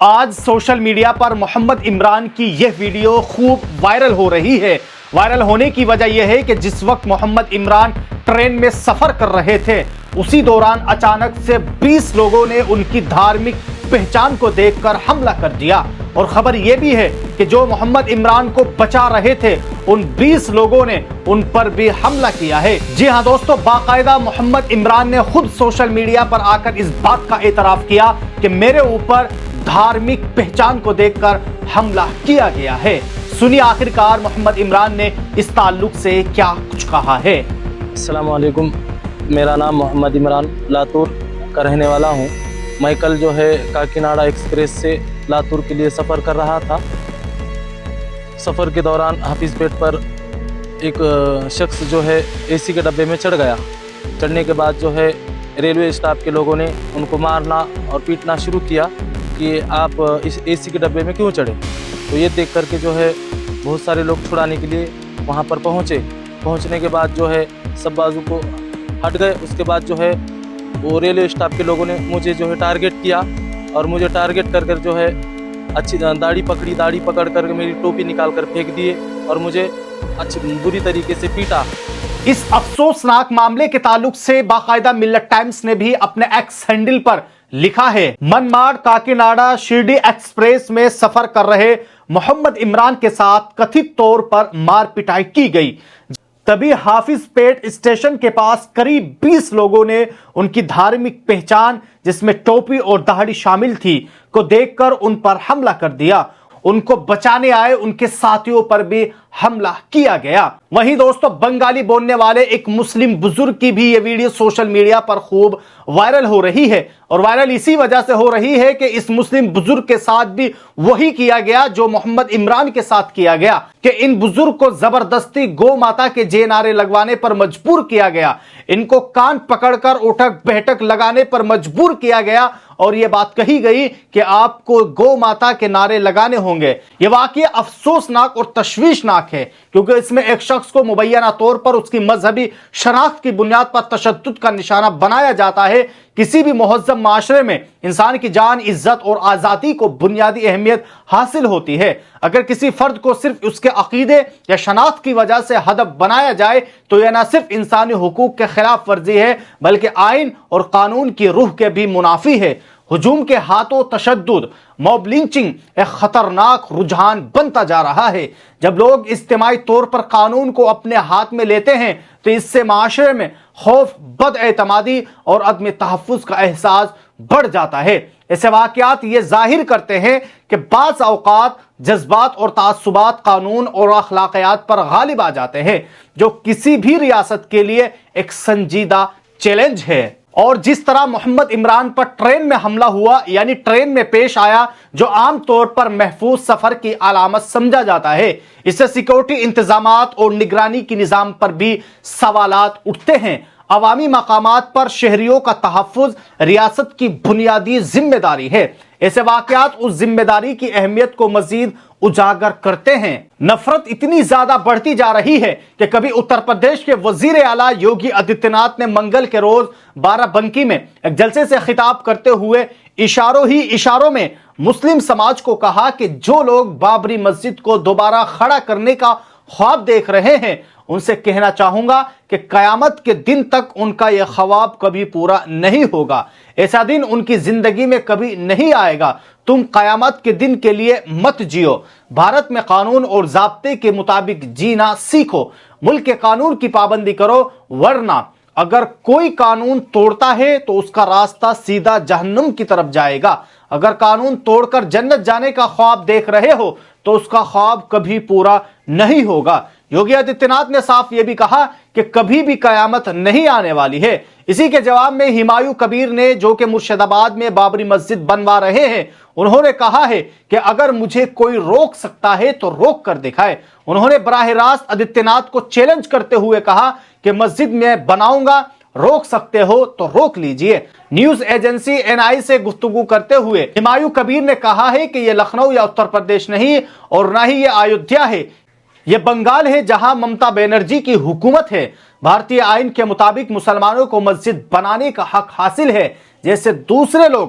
آج social media پر محمد عمران کی یہ ویڈیو خوب وائرل ہو رہی ہے۔ وائرل ہونے کی وجہ یہ ہے کہ جس وقت محمد عمران ٹرین میں سفر کر رہے تھے اسی دوران اچانک سے 20 لوگوں نے ان کی دھارمک پہچان کو دیکھ کر حملہ کر دیا، اور خبر یہ بھی ہے کہ جو محمد عمران کو بچا رہے تھے ان 20 لوگوں نے ان پر بھی حملہ کیا ہے۔ جی ہاں دوستو، باقاعدہ محمد عمران نے خود سوشل میڈیا پر آ کر اس بات کا اعتراف کیا کہ میرے اوپر دھارمک پہچان کو دیکھ کر حملہ کیا گیا ہے۔ سنیے آخرکار محمد عمران نے اس تعلق سے کیا کچھ کہا ہے۔ السلام علیکم، میرا نام محمد عمران لاتور کا رہنے والا ہوں۔ میں کل جو ہے کاکیناڈا ایکسپریس سے لاتور کے لیے سفر کر رہا تھا۔ سفر کے دوران حافظ پیٹ پر ایک شخص جو ہے اے سی کے ڈبے میں چڑھ گیا۔ چڑھنے کے بعد جو ہے ریلوے اسٹاف کے لوگوں نے ان کو مارنا اور پیٹنا شروع کیا کہ آپ اس اے سی کے ڈبے میں کیوں چڑھے۔ تو یہ دیکھ کر کے جو ہے بہت سارے لوگ چھڑانے کے لیے وہاں پر پہنچنے کے بعد جو ہے سب بازو کو ہٹ گئے۔ اس کے بعد جو ہے وہ ریلوے اسٹاف کے لوگوں نے مجھے جو ہے ٹارگٹ کیا، اور مجھے ٹارگٹ کر جو ہے اچھی داڑھی پکڑ کر میری ٹوپی نکال کر پھینک دیے اور مجھے بری طریقے سے پیٹا۔ اس افسوسناک معاملے کے تعلق سے باقاعدہ ملت ٹائمز نے بھی اپنے ایکس ہینڈل پر لکھا ہے، منماڈ کاکیناڈا شرڈی ایکسپریس میں سفر کر رہے محمد عمران کے ساتھ کتھت طور پر مار پٹائی کی گئی۔ تبھی حافظ پیٹ اسٹیشن کے پاس قریب 20 لوگوں نے ان کی دھارمک پہچان، جس میں ٹوپی اور داڑھی شامل تھی، کو دیکھ کر ان پر حملہ کر دیا۔ ان کو بچانے آئے ان کے ساتھیوں پر بھی حملہ کیا گیا۔ وہیں دوستو، بنگالی بولنے والے ایک مسلم بزرگ کی بھی یہ ویڈیو سوشل میڈیا پر خوب وائرل ہو رہی ہے، اور وائرل اسی وجہ سے ہو رہی ہے کہ اس مسلم بزرگ کے ساتھ بھی وہی کیا گیا جو محمد عمران کے ساتھ کیا گیا، کہ ان بزرگ کو زبردستی گو ماتا کے جے نعرے لگوانے پر مجبور کیا گیا، ان کو کان پکڑ کر اٹھک بیٹھک لگانے پر مجبور کیا گیا، اور یہ بات کہی گئی کہ آپ کو گو ماتا کے نعرے لگانے ہوں گے۔ یہ واقعہ افسوسناک اور تشویشناک ہے، کیونکہ اس میں ایک شخص کو مبینہ طور پر اس کی مذہبی شناخت کی بنیاد پر تشدد کا نشانہ بنایا جاتا ہے۔ کسی بھی مہذب معاشرے میں انسان کی جان، عزت اور آزادی کو بنیادی اہمیت حاصل ہوتی ہے۔ اگر کسی فرد کو صرف اس کے عقیدے یا شناخت کی وجہ سے ہدف بنایا جائے تو یہ نہ صرف انسانی حقوق کے خلاف ورزی ہے بلکہ آئین اور قانون کی روح کے بھی منافی ہے۔ ہجوم کے ہاتھوں تشدد، موب لنچنگ ایک خطرناک رجحان بنتا جا رہا ہے۔ جب لوگ اجتماعی طور پر قانون کو اپنے ہاتھ میں لیتے ہیں تو اس سے معاشرے میں خوف، بد اعتمادی اور عدم تحفظ کا احساس بڑھ جاتا ہے۔ ایسے واقعات یہ ظاہر کرتے ہیں کہ بعض اوقات جذبات اور تعصبات قانون اور اخلاقیات پر غالب آ جاتے ہیں، جو کسی بھی ریاست کے لیے ایک سنجیدہ چیلنج ہے۔ اور جس طرح محمد عمران پر ٹرین میں حملہ ہوا، یعنی ٹرین میں پیش آیا، جو عام طور پر محفوظ سفر کی علامت سمجھا جاتا ہے، اس سے سیکورٹی انتظامات اور نگرانی کی نظام پر بھی سوالات اٹھتے ہیں۔ عوامی مقامات پر شہریوں کا تحفظ ریاست کی بنیادی ذمہ داری ہے۔ ایسے واقعات اس ذمہ داری کی اہمیت کو مزید اجاگر کرتے ہیں۔ نفرت اتنی زیادہ بڑھتی جا رہی ہے کہ کبھی اتر پردیش کے وزیر اعلیٰ یوگی آدتیہ ناتھ نے منگل کے روز بارہ بنکی میں ایک جلسے سے خطاب کرتے ہوئے اشاروں میں مسلم سماج کو کہا کہ جو لوگ بابری مسجد کو دوبارہ کھڑا کرنے کا خواب دیکھ رہے ہیں ان سے کہنا چاہوں گا کہ قیامت کے دن تک ان کا یہ خواب کبھی پورا نہیں ہوگا۔ ایسا دن ان کی زندگی میں کبھی نہیں آئے گا۔ تم قیامت کے دن کے لیے مت جیو، بھارت میں قانون اور ضابطے کے مطابق جینا سیکھو، ملک کے قانون کی پابندی کرو، ورنہ اگر کوئی قانون توڑتا ہے تو اس کا راستہ سیدھا جہنم کی طرف جائے گا۔ اگر قانون توڑ کر جنت جانے کا خواب دیکھ رہے ہو تو اس کا خواب کبھی پورا نہیں ہوگا۔ یوگی آدتیہ ناتھ نے صاف یہ بھی کہا کہ کبھی بھی قیامت نہیں آنے والی ہے۔ اسی کے جواب میں ہمایوں کبیر نے، جو کہ مرشد آباد میں بابری مسجد بنوا رہے ہیں، انہوں نے کہا ہے کہ اگر مجھے کوئی روک سکتا ہے تو روک کر دکھائے۔ انہوں نے براہ راست آدتیہ ناتھ کو چیلنج کرتے ہوئے کہا کہ مسجد میں بناؤں گا، روک سکتے ہو تو روک لیجئے۔ نیوز ایجنسی NI سے گفتگو کرتے ہوئے ہمایوں کبیر نے کہا ہے کہ یہ لکھنؤ یا اتر پردیش نہیں، اور نہ ہی یہ ایودھیا ہے، یہ بنگال ہے جہاں ممتا بینرجی کی حکومت ہے۔ بھارتی آئین کے مطابق مسلمانوں کو مسجد بنانے کا حق حاصل ہے، جیسے دوسرے لوگ